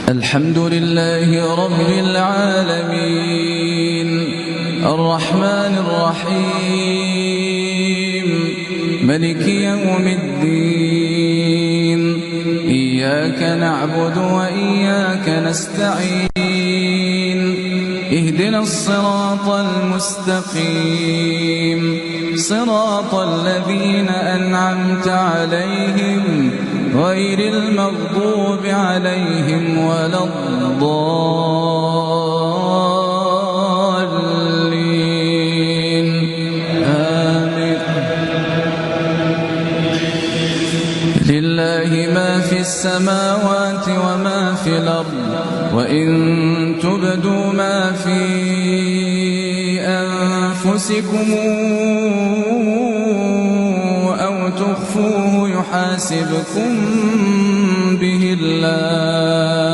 الحمد لله رب العالمين الرحمن الرحيم ملك يوم الدين إياك نعبد وإياك نستعين اهدنا الصراط المستقيم صراط الذين أنعمت عليهم غير المغضوب عليهم ولا الضالين آمين. لله ما في السماوات وما في الأرض وإن تبدوا ما في أنفسكم أو تخفوه يحاسبكم به الله